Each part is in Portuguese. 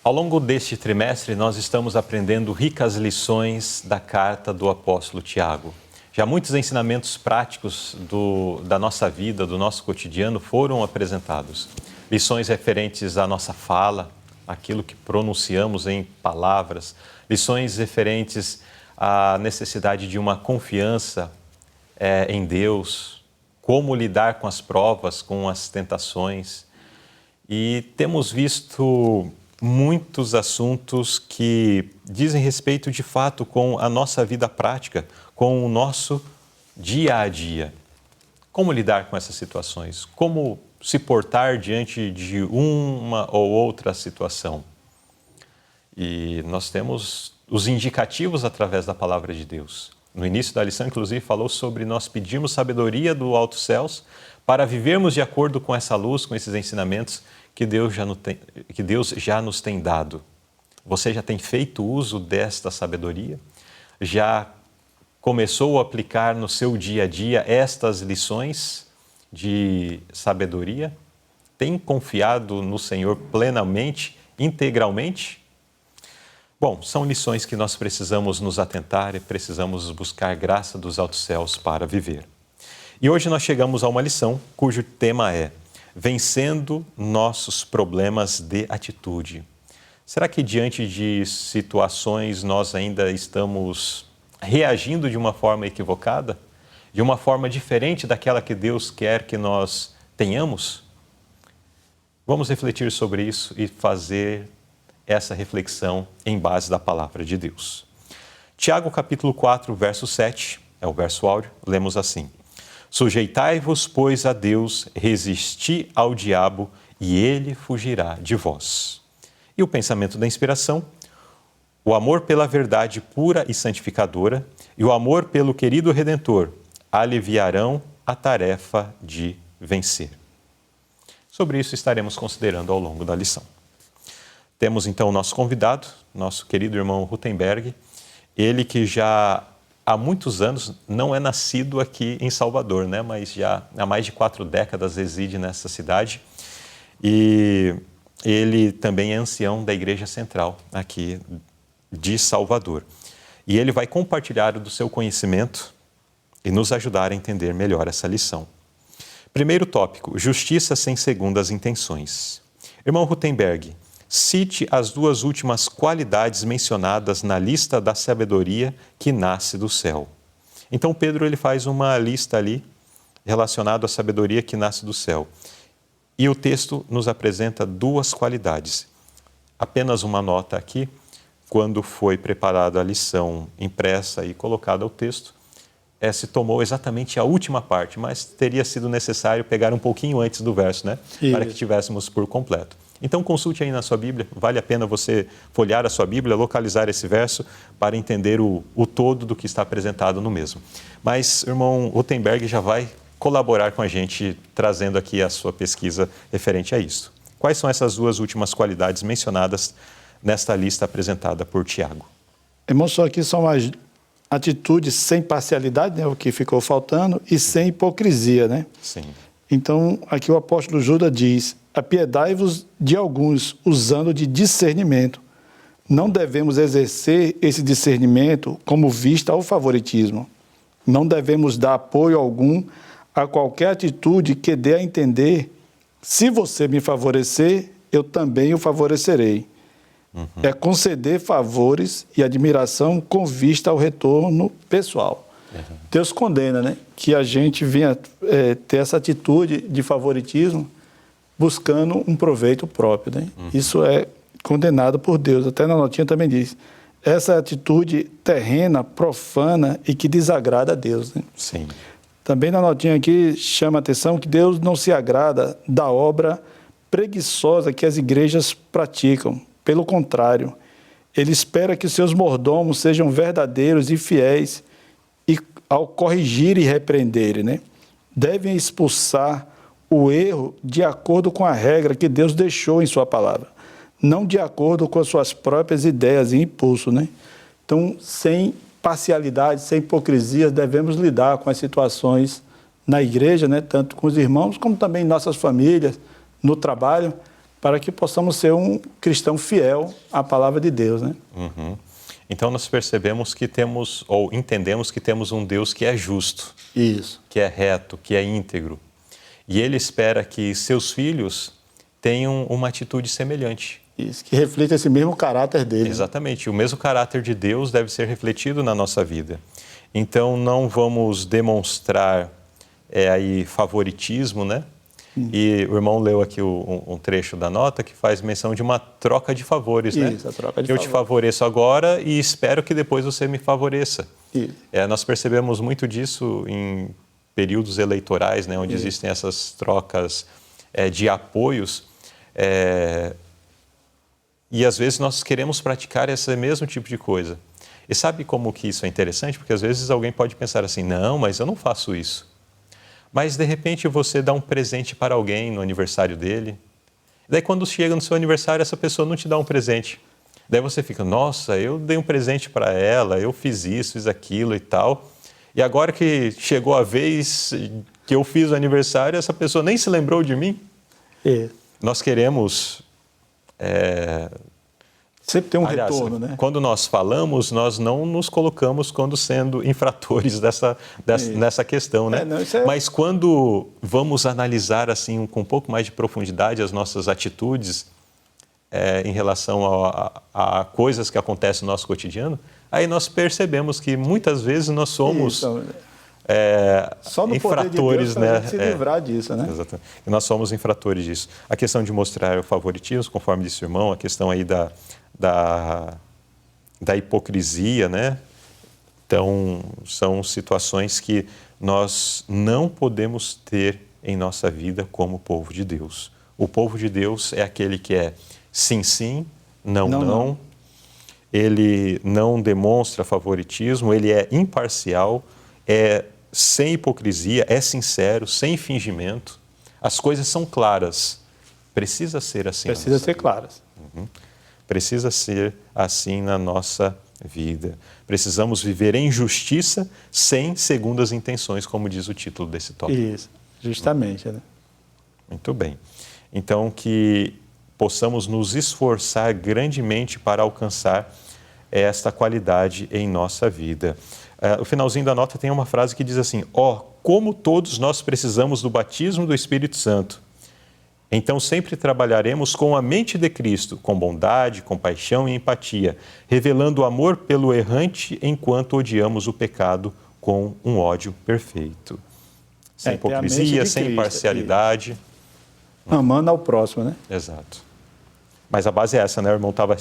Ao longo deste trimestre, nós estamos aprendendo ricas lições da carta do apóstolo Tiago. Já muitos ensinamentos práticos da nossa vida, do nosso cotidiano, foram apresentados. Lições referentes à nossa fala, aquilo que pronunciamos em palavras, lições referentes à necessidade de uma confiança em Deus, como lidar com as provas, com as tentações. E temos visto muitos assuntos que dizem respeito, de fato, com a nossa vida prática, com o nosso dia a dia. Como lidar com essas situações? Como se portar diante de uma ou outra situação? E nós temos os indicativos através da palavra de Deus. No início da lição, inclusive, falou sobre nós pedirmos sabedoria do alto céus para vivermos de acordo com essa luz, com esses ensinamentos que Deus já nos tem dado. Você já tem feito uso desta sabedoria? Já começou a aplicar no seu dia a dia estas lições de sabedoria? Tem confiado no Senhor plenamente, integralmente? Bom, são lições que nós precisamos nos atentar e precisamos buscar graça dos altos céus para viver. E hoje nós chegamos a uma lição cujo tema é vencendo nossos problemas de atitude. Será que diante de situações nós ainda estamos reagindo de uma forma equivocada? De uma forma diferente daquela que Deus quer que nós tenhamos? Vamos refletir sobre isso e fazer essa reflexão em base da palavra de Deus. Tiago capítulo 4, verso 7, é o verso áureo, lemos assim: Sujeitai-vos, pois, a Deus, resisti ao diabo, e ele fugirá de vós. E o pensamento da inspiração: o amor pela verdade pura e santificadora e o amor pelo querido Redentor aliviarão a tarefa de vencer. Sobre isso estaremos considerando ao longo da lição. Temos então o nosso convidado, nosso querido irmão Rutenberg, ele que já há muitos anos não é nascido aqui em Salvador, né? Mas já há mais de 4 décadas reside nessa cidade. E ele também é ancião da Igreja Central aqui de Salvador. E ele vai compartilhar do seu conhecimento e nos ajudar a entender melhor essa lição. Primeiro tópico: justiça sem segundas intenções. Irmão Rutenberg, cite as 2 últimas qualidades mencionadas na lista da sabedoria que nasce do céu. Então Pedro ele faz uma lista ali relacionada à sabedoria que nasce do céu. E o texto nos apresenta 2 qualidades. Apenas uma nota aqui: quando foi preparada a lição impressa e colocada ao texto, se tomou exatamente a última parte, mas teria sido necessário pegar um pouquinho antes do verso, né? Para que tivéssemos por completo. Então consulte aí na sua Bíblia, vale a pena você folhear a sua Bíblia, localizar esse verso para entender o todo do que está apresentado no mesmo. Mas o irmão Rutenberg já vai colaborar com a gente, trazendo aqui a sua pesquisa referente a isso. Quais são essas 2 últimas qualidades mencionadas nesta lista apresentada por Tiago? Irmão, só aqui são as atitudes sem parcialidade, né, o que ficou faltando, e sem hipocrisia, né? Sim. Então, aqui o apóstolo Judas diz: apiedai-vos de alguns, usando de discernimento. Não devemos exercer esse discernimento como vista ao favoritismo. Não devemos dar apoio algum a qualquer atitude que dê a entender: se você me favorecer, eu também o favorecerei. É conceder favores e admiração com vista ao retorno pessoal. Deus condena, né, que a gente venha ter essa atitude de favoritismo buscando um proveito próprio, né? Isso é condenado por Deus. Até na notinha também diz: essa atitude terrena, profana e que desagrada a Deus, né? Sim. Também na notinha aqui chama a atenção que Deus não se agrada da obra preguiçosa que as igrejas praticam. Pelo contrário, Ele espera que seus mordomos sejam verdadeiros e fiéis e, ao corrigir e repreender, né, devem expulsar o erro de acordo com a regra que Deus deixou em sua palavra, não de acordo com as suas próprias ideias e impulso, né? Então, sem parcialidade, sem hipocrisia, devemos lidar com as situações na igreja, né, tanto com os irmãos, como também em nossas famílias, no trabalho, para que possamos ser um cristão fiel à palavra de Deus, né? Uhum. Então nós percebemos que temos, ou entendemos que temos um Deus que é justo, Isso. que é reto, que é íntegro. E Ele espera que seus filhos tenham uma atitude semelhante. Isso, que reflita esse mesmo caráter dele. Exatamente. O mesmo caráter de Deus deve ser refletido na nossa vida. Então não vamos demonstrar aí favoritismo, né? E o irmão leu aqui um trecho da nota que faz menção de uma troca de favores, né? Isso, a troca de Eu favores. te favoreço agora e espero que depois você me favoreça. Isso. Nós percebemos muito disso em períodos eleitorais, né? Onde existem essas trocas de apoios. E às vezes nós queremos praticar esse mesmo tipo de coisa. E sabe como que isso é interessante? Porque às vezes alguém pode pensar assim, não, mas eu não faço isso. Mas, de repente, você dá um presente para alguém no aniversário dele. Daí, quando chega no seu aniversário, essa pessoa não te dá um presente. Daí você fica, nossa, eu dei um presente para ela, eu fiz isso, fiz aquilo e tal. E agora que chegou a vez que eu fiz o aniversário, essa pessoa nem se lembrou de mim. Nós queremos... Sempre tem um Aliás, retorno, né? Quando nós falamos, nós não nos colocamos como sendo infratores nessa questão, né? Não, Mas quando vamos analisar assim com um pouco mais de profundidade as nossas atitudes em relação a coisas que acontecem no nosso cotidiano, aí nós percebemos que muitas vezes nós somos só no infratores, poder de Deus, né? Se livrar disso, né? Exatamente. E nós somos infratores disso. A questão de mostrar o favoritismo, conforme disse o irmão, a questão aí da hipocrisia, né? Então, são situações que nós não podemos ter em nossa vida como povo de Deus. O povo de Deus é aquele que é sim, sim, não, não. Ele não demonstra favoritismo, ele é imparcial, é sem hipocrisia, é sincero, sem fingimento. As coisas são claras. Precisa ser assim. Precisa ser claras. Precisa ser assim na nossa vida. Precisamos viver em justiça sem segundas intenções, como diz o título desse tópico. Isso, justamente. Né? Muito bem. Então, que possamos nos esforçar grandemente para alcançar esta qualidade em nossa vida. O finalzinho da nota tem uma frase que diz assim, como todos nós precisamos do batismo do Espírito Santo. Então, sempre trabalharemos com a mente de Cristo, com bondade, compaixão e empatia, revelando o amor pelo errante enquanto odiamos o pecado com um ódio perfeito. Sem hipocrisia, sem parcialidade. Amando ao próximo, né? Exato. Mas a base é essa, né? O irmão estava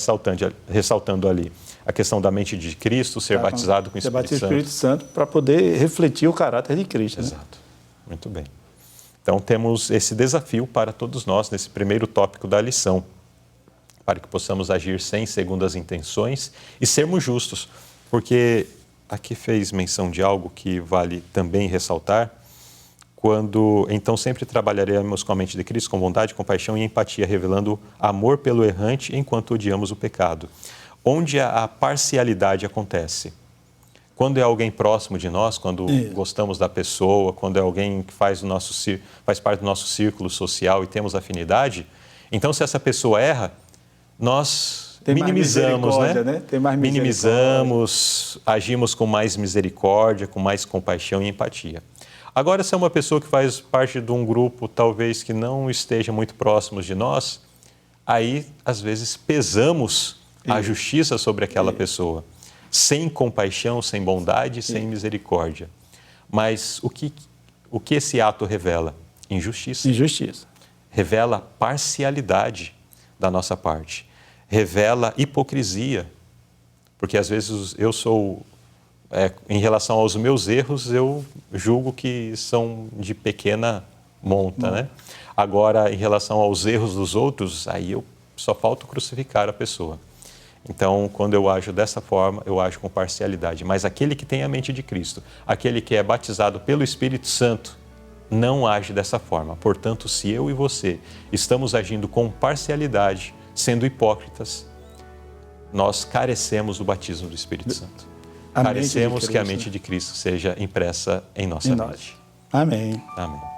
ressaltando ali. A questão da mente de Cristo, ser batizado com o Espírito Santo. Ser batizado com o Espírito Santo para poder refletir o caráter de Cristo. Exato. Né? Muito bem. Então, temos esse desafio para todos nós, nesse primeiro tópico da lição, para que possamos agir sem segundas intenções e sermos justos, porque aqui fez menção de algo que vale também ressaltar, então sempre trabalharemos com a mente de Cristo, com bondade, compaixão e empatia, revelando amor pelo errante enquanto odiamos o pecado. Onde a parcialidade acontece? Quando é alguém próximo de nós, quando gostamos da pessoa, quando é alguém que faz parte do nosso círculo social e temos afinidade, então se essa pessoa erra, nós minimizamos, né? Minimizamos, agimos com mais misericórdia, com mais compaixão e empatia. Agora, se é uma pessoa que faz parte de um grupo, talvez que não esteja muito próximos de nós, aí, às vezes, pesamos a justiça sobre aquela pessoa. Sem compaixão, sem bondade, sem misericórdia. Mas o que esse ato revela? Injustiça. Injustiça. Revela parcialidade da nossa parte. Revela hipocrisia. Porque às vezes eu sou, em relação aos meus erros, eu julgo que são de pequena monta, né? Agora, em relação aos erros dos outros, aí eu só falta crucificar a pessoa. Então, quando eu ajo dessa forma, eu ajo com parcialidade. Mas aquele que tem a mente de Cristo, aquele que é batizado pelo Espírito Santo, não age dessa forma. Portanto, se eu e você estamos agindo com parcialidade, sendo hipócritas, nós carecemos do batismo do Espírito Santo. Carecemos que a mente de Cristo seja impressa em nossa mente. Amém. Amém.